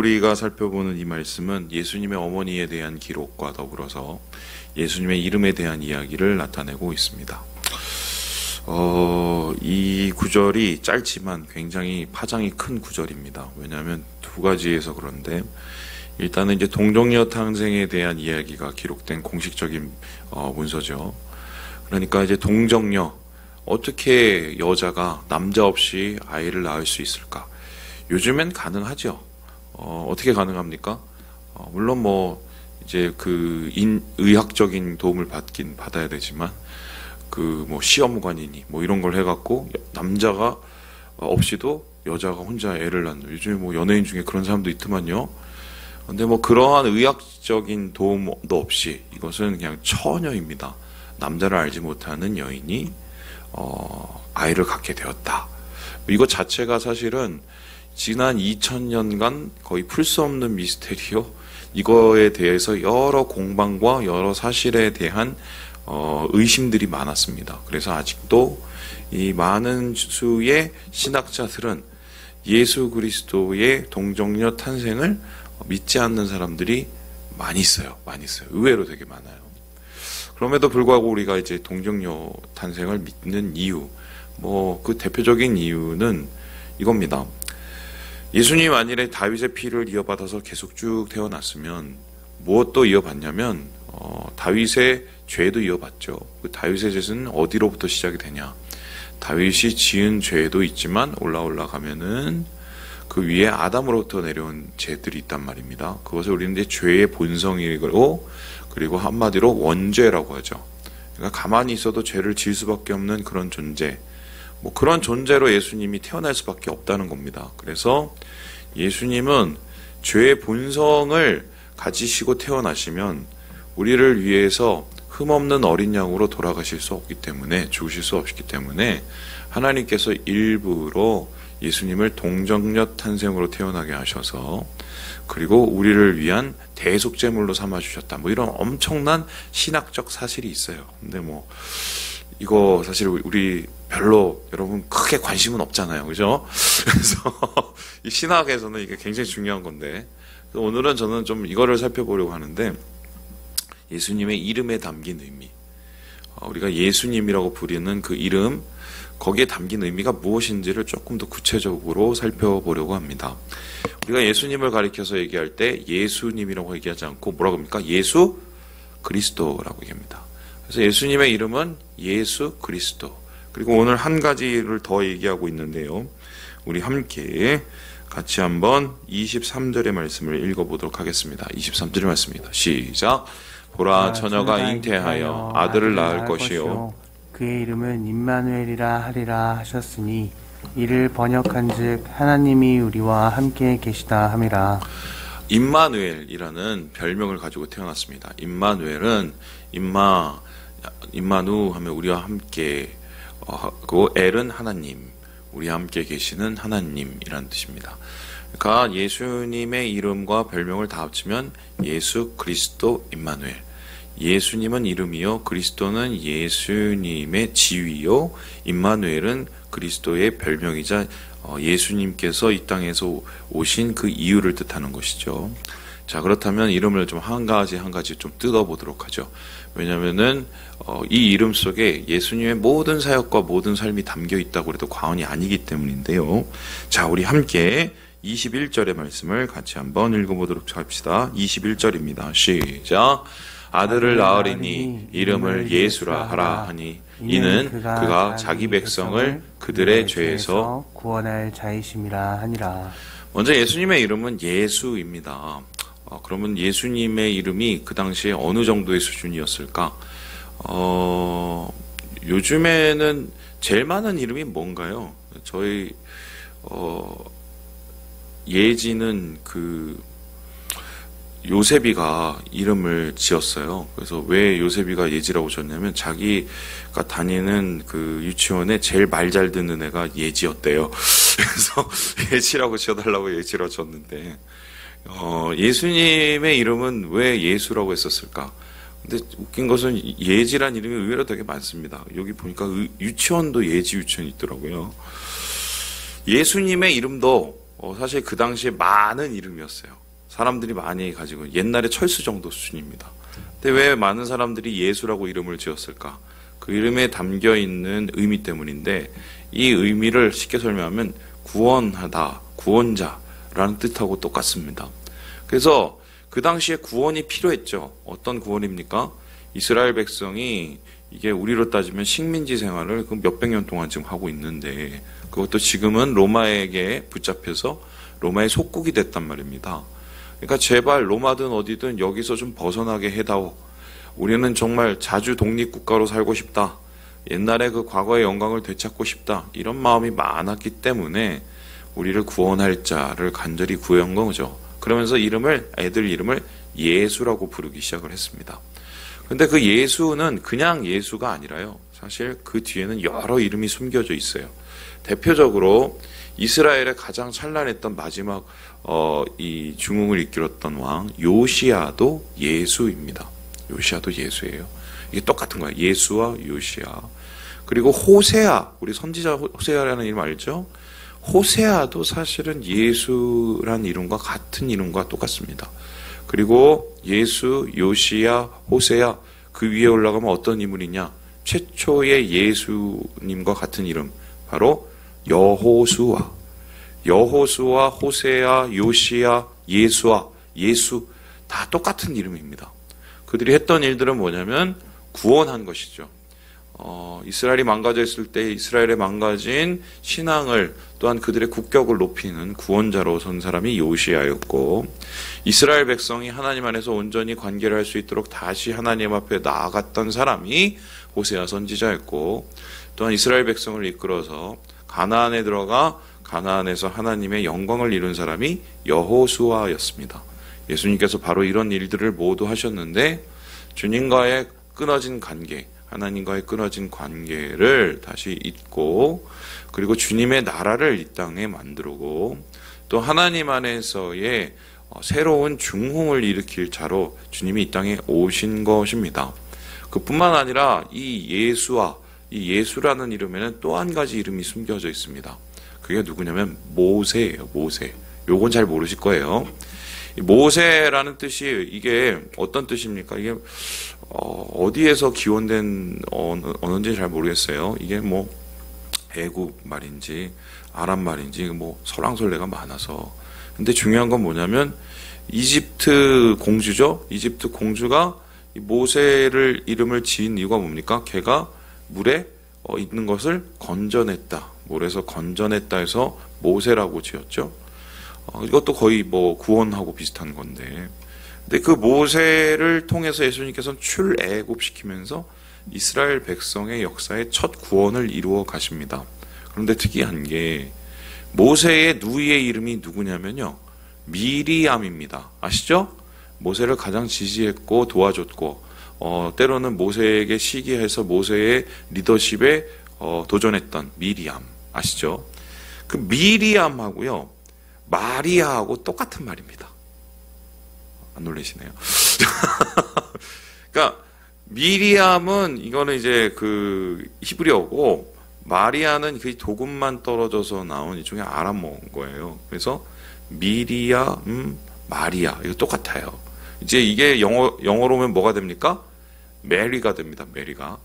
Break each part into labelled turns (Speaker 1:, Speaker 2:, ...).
Speaker 1: 우리가 살펴보는 이 말씀은 예수님의 어머니에 대한 기록과 더불어서 예수님의 이름에 대한 이야기를 나타내고 있습니다. 이 구절이 짧지만 굉장히 파장이 큰 구절입니다. 왜냐하면 두 가지에서 그런데, 일단은 이제 동정녀 탕생에 대한 이야기가 기록된 공식적인 문서죠. 그러니까 이제 동정녀, 어떻게 여자가 남자 없이 아이를 낳을 수 있을까? 요즘엔 가능하죠. 어떻게 가능합니까? 물론 뭐 이제 그 의학적인 도움을 받아야 되지만, 그 뭐 시험관이니 뭐 이런 걸 해갖고 남자가 없이도 여자가 혼자 애를 낳는, 요즘에 뭐 연예인 중에 그런 사람도 있더만요. 근데 뭐 그러한 의학적인 도움도 없이 이것은 그냥 처녀입니다. 남자를 알지 못하는 여인이 아이를 갖게 되었다. 이것 자체가 사실은 지난 2000년간 거의 풀 수 없는 미스테리요. 이거에 대해서 여러 공방과 여러 사실에 대한 의심들이 많았습니다. 그래서 아직도 이 많은 수의 신학자들은 예수 그리스도의 동정녀 탄생을 믿지 않는 사람들이 많이 있어요. 많이 있어요. 의외로 되게 많아요. 그럼에도 불구하고 우리가 이제 동정녀 탄생을 믿는 이유, 뭐 그 대표적인 이유는 이겁니다. 예수님이 만일에 다윗의 피를 이어받아서 계속 쭉 태어났으면 무엇도 이어받냐면 다윗의 죄도 이어받죠. 그 다윗의 죄는 어디로부터 시작이 되냐? 다윗이 지은 죄도 있지만 올라가면은 그 위에 아담으로부터 내려온 죄들이 있단 말입니다. 그것을 우리는 이제 죄의 본성이고, 그리고 한마디로 원죄라고 하죠. 그러니까 가만히 있어도 죄를 지을 수밖에 없는 그런 존재, 뭐 그런 존재로 예수님이 태어날 수밖에 없다는 겁니다. 그래서 예수님은 죄의 본성을 가지시고 태어나시면 우리를 위해서 흠없는 어린 양으로 돌아가실 수 없기 때문에, 죽으실 수 없기 때문에 하나님께서 일부러 예수님을 동정녀 탄생으로 태어나게 하셔서, 그리고 우리를 위한 대속제물로 삼아주셨다. 뭐 이런 엄청난 신학적 사실이 있어요. 근데 뭐 이거 사실 우리 별로 여러분 크게 관심은 없잖아요. 그죠? 그래서 이 신학에서는 이게 굉장히 중요한 건데, 오늘은 저는 좀 이거를 살펴보려고 하는데, 예수님의 이름에 담긴 의미, 우리가 예수님이라고 부르는 그 이름, 거기에 담긴 의미가 무엇인지를 조금 더 구체적으로 살펴보려고 합니다. 우리가 예수님을 가리켜서 얘기할 때 예수님이라고 얘기하지 않고 뭐라고 합니까? 예수 그리스도라고 얘기합니다. 그래서 예수님의 이름은 예수 그리스도. 그리고 오늘 한 가지를 더 얘기하고 있는데요. 우리 함께 같이 한번 23절의 말씀을 읽어보도록 하겠습니다. 23절의 말씀입니다. 시작. 보라, 처녀가 잉태하여 아들을 낳을 것이요
Speaker 2: 그의 이름은 임마누엘이라 하리라 하셨으니, 이를 번역한즉 하나님이 우리와 함께 계시다 함이라.
Speaker 1: 임마누엘이라는 별명을 가지고 태어났습니다. 임마누엘은 임마누 하면 우리와 함께, 그 엘은 하나님, 우리와 함께 계시는 하나님이라는 뜻입니다. 그러니까 예수님의 이름과 별명을 다 합치면 예수 그리스도 임마누엘. 예수님은 이름이요, 그리스도는 예수님의 지위요, 임마누엘은 그리스도의 별명이자 예수님께서 이 땅에서 오신 그 이유를 뜻하는 것이죠. 자, 그렇다면 이름을 좀 한 가지 좀 뜯어보도록 하죠. 왜냐면은 이 이름 속에 예수님의 모든 사역과 모든 삶이 담겨 있다고 해도 과언이 아니기 때문인데요. 자, 우리 함께 21절의 말씀을 같이 한번 읽어보도록 합시다. 21절입니다. 시작. 아들을 낳으리니 이름을 예수라 하라 하니, 이는 그가 자기 백성을 그들의 죄에서
Speaker 2: 구원할 자이심이라 하니라.
Speaker 1: 먼저 예수님의 이름은 예수입니다. 그러면 예수님의 이름이 그 당시에 어느 정도의 수준이었을까? 요즘에는 제일 많은 이름이 뭔가요? 저희 예지는 요셉이가 이름을 지었어요. 그래서 왜 요셉이가 예지라고 졌냐면, 자기가 다니는 그 유치원에 제일 말 잘 듣는 애가 예지였대요. 그래서 예지라고 지어달라고 예지라고 졌는데, 예수님의 이름은 왜 예수라고 했었을까? 근데 웃긴 것은 예지란 이름이 의외로 되게 많습니다. 여기 보니까 유치원도 예지 유치원이 있더라고요. 예수님의 이름도 사실 그 당시에 많은 이름이었어요. 사람들이 많이 가지고 옛날에 철수 정도 수준입니다. 근데 왜 많은 사람들이 예수라고 이름을 지었을까? 그 이름에 담겨 있는 의미 때문인데 이 의미를 쉽게 설명하면 구원하다, 구원자라는 뜻하고 똑같습니다. 그래서 그 당시에 구원이 필요했죠. 어떤 구원입니까? 이스라엘 백성이 이게 우리로 따지면 식민지 생활을 몇백 년 동안 지금 하고 있는데 그것도 지금은 로마에게 붙잡혀서 로마의 속국이 됐단 말입니다. 그러니까 제발 로마든 어디든 여기서 좀 벗어나게 해다오. 우리는 정말 자주 독립국가로 살고 싶다. 옛날에 그 과거의 영광을 되찾고 싶다. 이런 마음이 많았기 때문에 우리를 구원할 자를 간절히 구한 거죠. 그러면서 애들 이름을 예수라고 부르기 시작을 했습니다. 근데 그 예수는 그냥 예수가 아니라요. 사실 그 뒤에는 여러 이름이 숨겨져 있어요. 대표적으로 이스라엘의 가장 찬란했던 마지막 이 중흥을 이끌었던 왕 요시야도 예수입니다. 요시야도 예수예요. 이게 똑같은 거예요. 예수와 요시야. 그리고 호세아, 우리 선지자 호세아라는 이름 알죠? 호세아도 사실은 예수란 이름과 같은 이름과 똑같습니다. 그리고 예수, 요시야, 호세아 그 위에 올라가면 어떤 인물이냐? 최초의 예수님과 같은 이름 바로 여호수아, 호세아, 요시야, 예수아, 예수 다 똑같은 이름입니다. 그들이 했던 일들은 뭐냐면 구원한 것이죠. 이스라엘이 망가져 있을 때 이스라엘의 망가진 신앙을 또한 그들의 국격을 높이는 구원자로 선 사람이 요시야였고 이스라엘 백성이 하나님 안에서 온전히 관계를 할 수 있도록 다시 하나님 앞에 나아갔던 사람이 호세아 선지자였고 또한 이스라엘 백성을 이끌어서 가나안에 들어가 가나안에서 하나님의 영광을 이룬 사람이 여호수아였습니다. 예수님께서 바로 이런 일들을 모두 하셨는데 주님과의 끊어진 관계, 하나님과의 끊어진 관계를 다시 잇고 그리고 주님의 나라를 이 땅에 만들고 또 하나님 안에서의 새로운 중흥을 일으킬 자로 주님이 이 땅에 오신 것입니다. 그뿐만 아니라 이 예수라는 이름에는 또 한 가지 이름이 숨겨져 있습니다. 그게 누구냐면 모세예요. 모세. 요건 잘 모르실 거예요. 모세라는 뜻이 이게 어떤 뜻입니까? 이게 어디에서 기원된 언어인지 잘 모르겠어요. 이게 뭐 애굽 말인지 아랍 말인지 뭐 설왕설래가 많아서. 근데 중요한 건 뭐냐면 이집트 공주죠. 이집트 공주가 모세를 이름을 지은 이유가 뭡니까? 걔가 물에 있는 것을 건져냈다. 물에서 건져냈다 해서 모세라고 지었죠. 이것도 거의 뭐 구원하고 비슷한 건데. 근데 그 모세를 통해서 예수님께서는 출애굽시키면서 이스라엘 백성의 역사의 첫 구원을 이루어 가십니다. 그런데 특이한 게 모세의 누이의 이름이 누구냐면요. 미리암입니다. 아시죠? 모세를 가장 지지했고 도와줬고 때로는 모세에게 시기해서 모세의 리더십에 도전했던 미리암. 아시죠? 그 미리암하고요. 마리아하고 똑같은 말입니다. 안 놀라시네요. 그러니까 미리암은 이거는 이제 그 히브리어고 마리아는 그 도금만 떨어져서 나온 일종의 아람어인 거예요. 그래서 미리암, 마리아 이거 똑같아요. 이제 이게 영어로 오면 뭐가 됩니까? 메리가 됩니다. 메리가.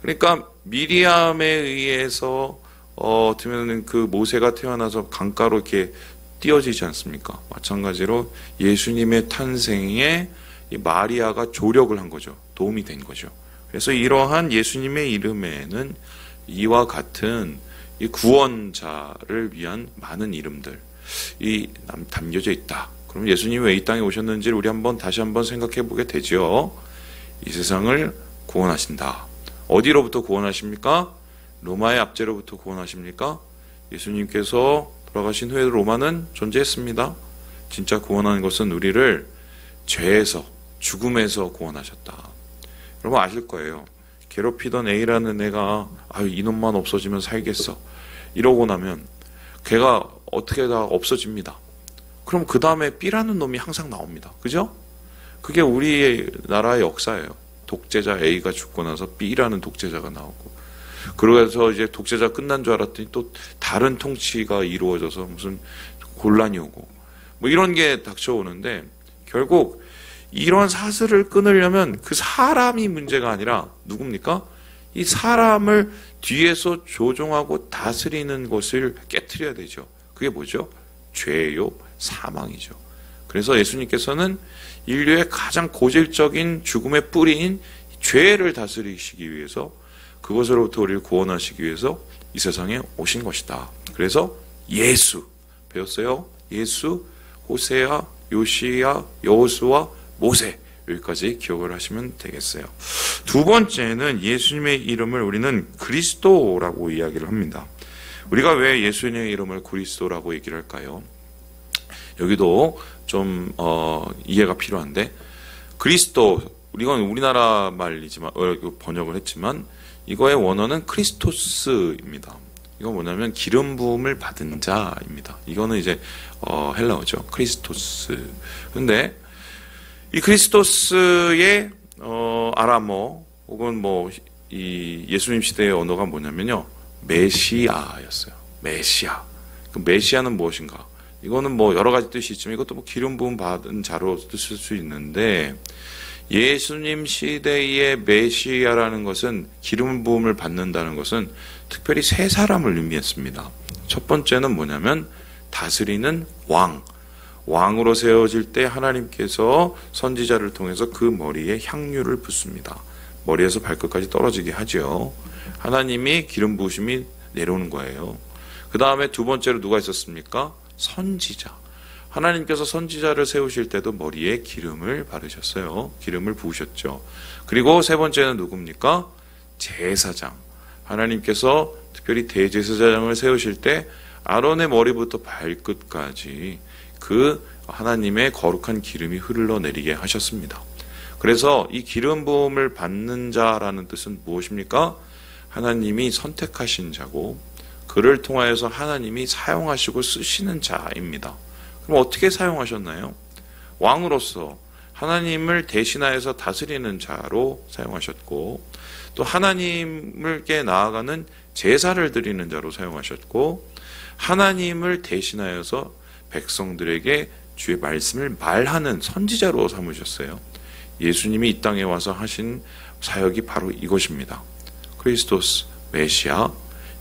Speaker 1: 그러니까 미리암에 의해서 어쩌면 그 모세가 태어나서 강가로 이렇게 띄어지지 않습니까? 마찬가지로 예수님의 탄생에 이 마리아가 조력을 한 거죠. 도움이 된 거죠. 그래서 이러한 예수님의 이름에는 이와 같은 이 구원자를 위한 많은 이름들이 담겨져 있다. 그럼 예수님이 왜 이 땅에 오셨는지를 우리 다시 한번 생각해 보게 되죠. 이 세상을 구원하신다. 어디로부터 구원하십니까? 로마의 압제로부터 구원하십니까? 예수님께서 돌아가신 후에 로마는 존재했습니다. 진짜 구원하는 것은 우리를 죄에서, 죽음에서 구원하셨다. 여러분 아실 거예요. 괴롭히던 A라는 애가 이놈만 없어지면 살겠어. 이러고 나면 걔가 어떻게 다 없어집니다. 그럼 그 다음에 B라는 놈이 항상 나옵니다. 그죠? 그게 우리나라의 역사예요. 독재자 A가 죽고 나서 B라는 독재자가 나오고. 그래서 이제 독재자 끝난 줄 알았더니 또 다른 통치가 이루어져서 무슨 곤란이 오고 뭐 이런 게 닥쳐오는데, 결국 이런 사슬을 끊으려면 그 사람이 문제가 아니라 누굽니까? 이 사람을 뒤에서 조종하고 다스리는 것을 깨트려야 되죠. 그게 뭐죠? 죄요, 사망이죠. 그래서 예수님께서는 인류의 가장 고질적인 죽음의 뿌리인 죄를 다스리시기 위해서, 그것으로부터 우리를 구원하시기 위해서 이 세상에 오신 것이다. 그래서 예수 배웠어요. 예수, 호세아, 요시야, 여호수아, 모세, 여기까지 기억을 하시면 되겠어요. 두 번째는 예수님의 이름을 우리는 그리스도라고 이야기를 합니다. 우리가 왜 예수님의 이름을 그리스도라고 얘기를 할까요? 여기도 좀 이해가 필요한데, 그리스도, 이건 우리나라 말이지만 번역을 했지만 이거의 원어는 크리스토스입니다. 이건 뭐냐면 기름 부음을 받은 자입니다. 이거는 이제 헬라어죠. 크리스토스. 근데 이 그리스토스의 아람어 혹은 뭐 이 예수님 시대의 언어가 뭐냐면요, 메시아였어요. 메시아. 그 메시아는 무엇인가? 이거는 뭐 여러 가지 뜻이 있지만 이것도 뭐 기름 부음 받은 자로 쓸 수 있는데, 예수님 시대의 메시아라는 것은, 기름 부음을 받는다는 것은 특별히 세 사람을 의미했습니다. 첫 번째는 뭐냐면 다스리는 왕. 왕으로 세워질 때 하나님께서 선지자를 통해서 그 머리에 향유를 붓습니다. 머리에서 발끝까지 떨어지게 하죠. 하나님이 기름 부으심이 내려오는 거예요. 그 다음에 두 번째로 누가 있었습니까? 선지자. 하나님께서 선지자를 세우실 때도 머리에 기름을 바르셨어요. 기름을 부으셨죠. 그리고 세 번째는 누굽니까? 제사장. 하나님께서 특별히 대제사장을 세우실 때 아론의 머리부터 발끝까지 그 하나님의 거룩한 기름이 흘러내리게 하셨습니다. 그래서 이 기름 부음을 받는 자라는 뜻은 무엇입니까? 하나님이 선택하신 자고 그를 통하여서 하나님이 사용하시고 쓰시는 자입니다. 그럼 어떻게 사용하셨나요? 왕으로서 하나님을 대신하여서 다스리는 자로 사용하셨고, 또 하나님께 나아가는 제사를 드리는 자로 사용하셨고, 하나님을 대신하여서 백성들에게 주의 말씀을 말하는 선지자로 삼으셨어요. 예수님이 이 땅에 와서 하신 사역이 바로 이것입니다. 크리스토스, 메시아.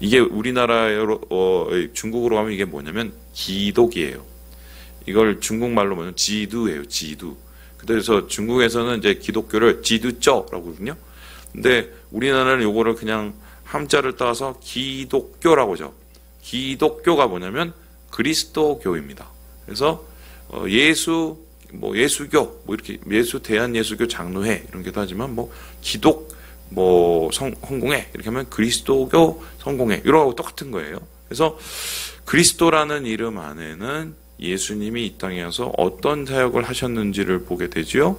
Speaker 1: 이게 우리나라로 중국어로 하면 이게 뭐냐면 기독이에요. 이걸 중국말로 뭐냐면 지두예요. 지두. 그래서 중국에서는 이제 기독교를 지두쩌라고 하거든요. 근데 우리나라는 요거를 그냥 함자를 따서 기독교라고 하죠. 기독교가 뭐냐면 그리스도교입니다. 그래서 예수, 뭐 예수교, 뭐 이렇게 예수 대한 예수교 장로회 이런 게도 하지만 뭐 기독 뭐 성공회 이렇게 하면 그리스도교 성공회 이런 거하고 똑같은 거예요. 그래서 그리스도라는 이름 안에는 예수님이 이 땅에 와서 어떤 사역을 하셨는지를 보게 되지요.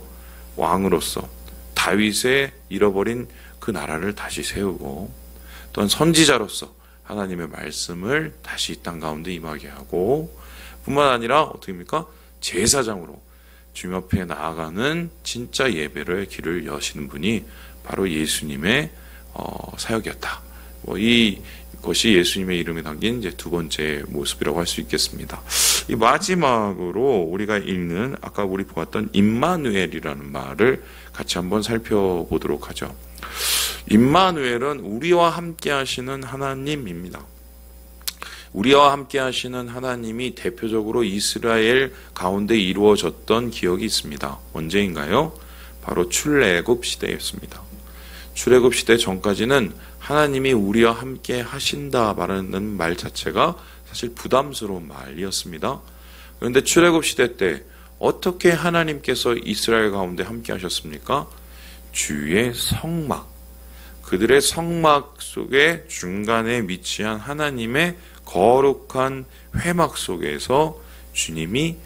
Speaker 1: 왕으로서 다윗의 잃어버린 그 나라를 다시 세우고, 또한 선지자로서 하나님의 말씀을 다시 이 땅 가운데 임하게 하고, 뿐만 아니라 어떻게입니까? 제사장으로 주님 앞에 나아가는 진짜 예배의 길을 여시는 분이 바로 예수님의 사역이었다. 이것이 예수님의 이름에 담긴 이제 두 번째 모습이라고 할 수 있겠습니다. 이 마지막으로 우리가 읽는 아까 우리 보았던 임마누엘이라는 말을 같이 한번 살펴보도록 하죠. 임마누엘은 우리와 함께 하시는 하나님입니다. 우리와 함께 하시는 하나님이 대표적으로 이스라엘 가운데 이루어졌던 기억이 있습니다. 언제인가요? 바로 출애굽 시대였습니다. 출애굽 시대 전까지는 하나님이 우리와 함께 하신다 말하는 말 자체가 사실 부담스러운 말이었습니다. 그런데 출애굽 시대 때 어떻게 하나님께서 이스라엘 가운데 함께 하셨습니까? 주의 성막, 그들의 성막 속에 중간에 위치한 하나님의 거룩한 회막 속에서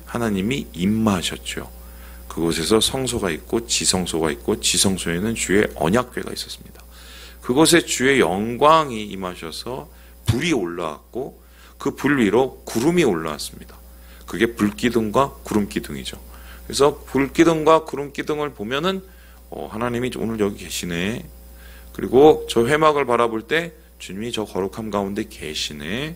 Speaker 1: 하나님이 임하셨죠. 그곳에서 성소가 있고 지성소가 있고 지성소에는 주의 언약궤가 있었습니다. 그곳에 주의 영광이 임하셔서 불이 올라왔고 그 불 위로 구름이 올라왔습니다. 그게 불기둥과 구름기둥이죠. 그래서 불기둥과 구름기둥을 보면은 하나님이 오늘 여기 계시네. 그리고 저 회막을 바라볼 때 주님이 저 거룩함 가운데 계시네.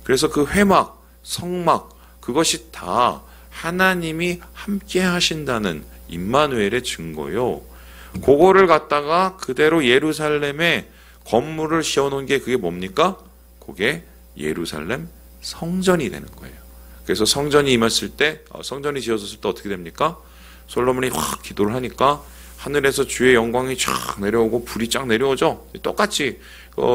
Speaker 1: 그래서 그 회막, 성막, 그것이 다 하나님이 함께 하신다는 임마누엘의 증거요. 그거를 갖다가 그대로 예루살렘에 건물을 씌워놓은 게 그게 뭡니까? 그게 예루살렘 성전이 되는 거예요. 그래서 성전이 임했을 때, 성전이 지어졌을 때 어떻게 됩니까? 솔로몬이 확 기도를 하니까 하늘에서 주의 영광이 쫙 내려오고 불이 쫙 내려오죠. 똑같이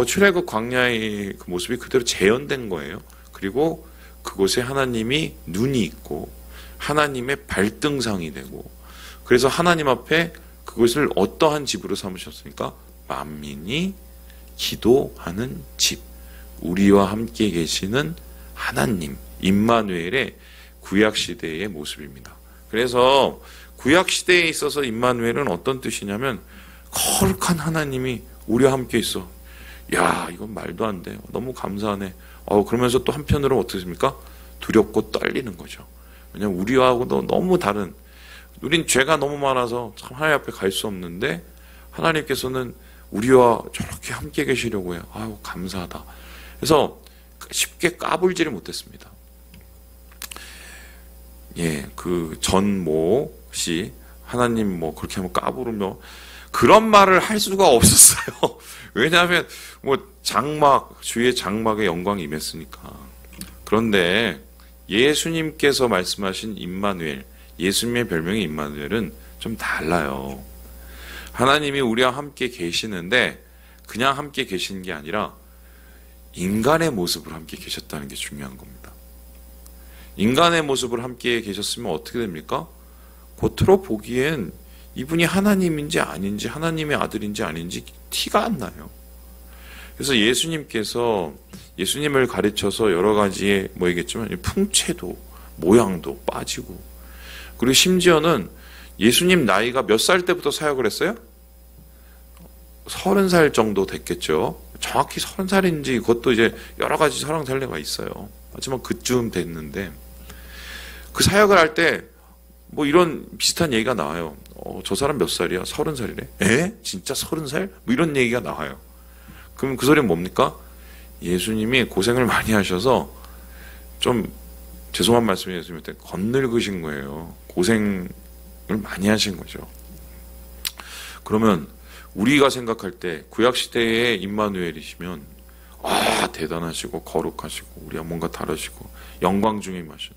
Speaker 1: 출애굽 광야의 그 모습이 그대로 재현된 거예요. 그리고 그곳에 하나님이 눈이 있고 하나님의 발등상이 되고, 그래서 하나님 앞에 그것을 어떠한 집으로 삼으셨습니까? 만민이 기도하는 집, 우리와 함께 계시는 하나님, 임마누엘의 구약시대의 모습입니다. 그래서 구약시대에 있어서 임마누엘은 어떤 뜻이냐면 거룩한 하나님이 우리와 함께 있어. 야, 이건 말도 안 돼. 너무 감사하네. 그러면서 또 한편으로 어떻습니까? 두렵고 떨리는 거죠. 왜냐하면 우리하고도 너무 다른, 우린 죄가 너무 많아서 참 하나님 앞에 갈 수 없는데 하나님께서는 우리와 저렇게 함께 계시려고 해요. 아유, 감사하다. 그래서 쉽게 까불지를 못했습니다. 예, 그 전모 씨, 하나님 뭐 그렇게 하면 까부르며 그런 말을 할 수가 없었어요. 왜냐하면 뭐 장막, 주의 장막에 영광이 임했으니까. 그런데 예수님께서 말씀하신 임마누엘, 예수님의 별명이 임마누엘은 좀 달라요. 하나님이 우리와 함께 계시는데 그냥 함께 계시는 게 아니라 인간의 모습으로 함께 계셨다는 게 중요한 겁니다. 인간의 모습으로 함께 계셨으면 어떻게 됩니까? 겉으로 보기엔 이분이 하나님인지 아닌지, 하나님의 아들인지 아닌지 티가 안 나요. 그래서 예수님께서 예수님을 가르쳐서 여러 가지의 뭐이겠지만 풍채도 모양도 빠지고, 그리고 심지어는 예수님 나이가 몇 살 때부터 사역을 했어요? 30살 정도 됐겠죠. 정확히 30살인지 그것도 이제 여러 가지 설왕설래가 있어요. 하지만 그쯤 됐는데 그 사역을 할 때 뭐 이런 비슷한 얘기가 나와요. 저 사람 몇 살이야? 30살이래. 에? 진짜 30살? 뭐 이런 얘기가 나와요. 그럼 그 소리는 뭡니까? 예수님이 고생을 많이 하셔서 좀 죄송한 말씀이 예수님한테 겉늙으신 거예요. 고생을 많이 하신 거죠. 그러면 우리가 생각할 때 구약시대의 임마누엘이시면 대단하시고 거룩하시고 우리와 뭔가 다르시고 영광 중에 임하신,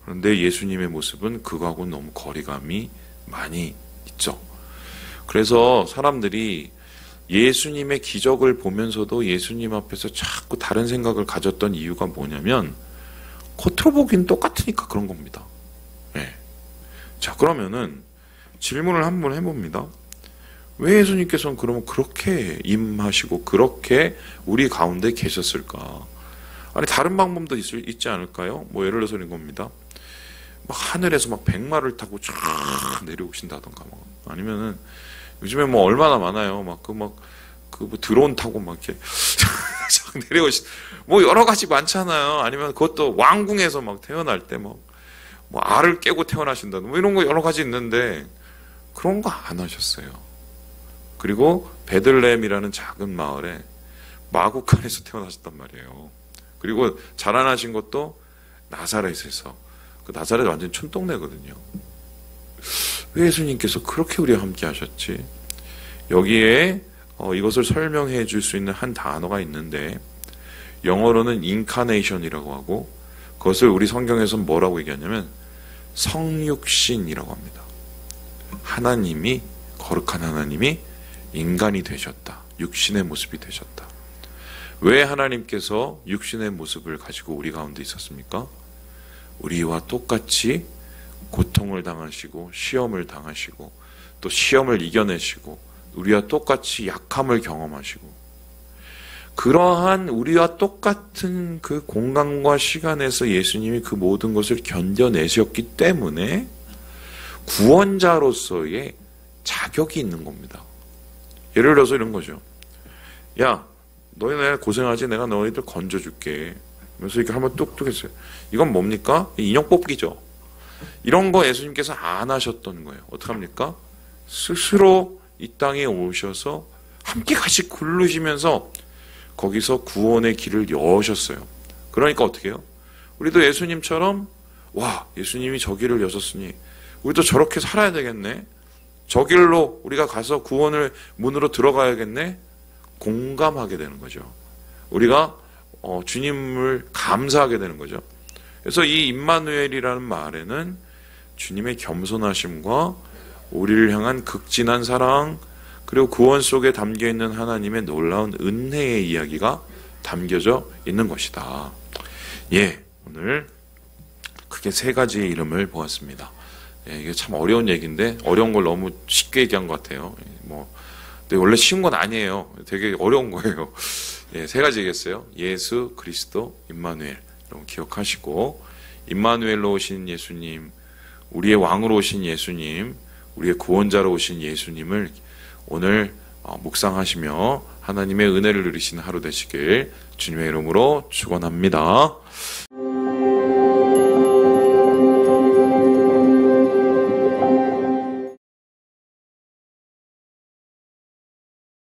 Speaker 1: 그런데 예수님의 모습은 그거하고 너무 거리감이 많이 있죠. 그래서 사람들이 예수님의 기적을 보면서도 예수님 앞에서 자꾸 다른 생각을 가졌던 이유가 뭐냐면 겉으로 보기엔 똑같으니까 그런 겁니다. 네. 자, 그러면은 질문을 한번 해봅니다. 왜 예수님께서는 그러면 그렇게 임하시고 그렇게 우리 가운데 계셨을까? 아니 다른 방법도 있지 않을까요? 뭐 예를 들어서 이런 겁니다. 막 하늘에서 막 백마를 타고 쫙 내려오신다던가, 막 아니면은 요즘에 뭐 얼마나 많아요. 막 뭐 드론 타고 막 이렇게 쫙 내려오신, 뭐 여러 가지 많잖아요. 아니면 그것도 왕궁에서 막 태어날 때 뭐 알을 깨고 태어나신다든 뭐 이런 거 여러 가지 있는데 그런 거 안 하셨어요. 그리고 베들레헴이라는 작은 마을에 마구간에서 태어나셨단 말이에요. 그리고 자라나신 것도 나사렛에서, 그 나사렛 완전 촌동네거든요. 왜 예수님께서 그렇게 우리와 함께 하셨지? 여기에 이것을 설명해 줄 수 있는 한 단어가 있는데 영어로는 인카네이션이라고 하고, 그것을 우리 성경에서는 뭐라고 얘기하냐면 성육신이라고 합니다. 하나님이, 거룩한 하나님이 인간이 되셨다. 육신의 모습이 되셨다. 왜 하나님께서 육신의 모습을 가지고 우리 가운데 있었습니까? 우리와 똑같이 고통을 당하시고 시험을 당하시고 또 시험을 이겨내시고 우리와 똑같이 약함을 경험하시고, 그러한 우리와 똑같은 그 공간과 시간에서 예수님이 그 모든 것을 견뎌내셨기 때문에 구원자로서의 자격이 있는 겁니다. 예를 들어서 이런 거죠. 야, 너희네 고생하지, 내가 너희들 건져줄게. 그래서 이렇게 한번 뚝뚝 했어요. 이건 뭡니까? 인형 뽑기죠. 이런 거 예수님께서 안 하셨던 거예요. 어떡합니까? 스스로 이 땅에 오셔서 함께 같이 굴르시면서 거기서 구원의 길을 여셨어요. 그러니까 어떻게 해요? 우리도 예수님처럼 와, 예수님이 저 길을 여셨으니 우리도 저렇게 살아야 되겠네. 저 길로 우리가 가서 구원을 문으로 들어가야겠네. 공감하게 되는 거죠. 우리가 주님을 감사하게 되는 거죠. 그래서 이 임마누엘이라는 말에는 주님의 겸손하심과 우리를 향한 극진한 사랑, 그리고 구원 속에 담겨있는 하나님의 놀라운 은혜의 이야기가 담겨져 있는 것이다. 예, 오늘 크게 세 가지의 이름을 보았습니다. 예, 이게 참 어려운 얘기인데 어려운 걸 너무 쉽게 얘기한 것 같아요. 근데 원래 쉬운 건 아니에요. 되게 어려운 거예요. 예, 세 가지 얘기했어요. 예수, 그리스도, 임마누엘. 여러분 기억하시고, 임마누엘로 오신 예수님, 우리의 왕으로 오신 예수님, 우리의 구원자로 오신 예수님을 오늘 묵상하시며 하나님의 은혜를 누리시는 하루 되시길 주님의 이름으로 축원합니다.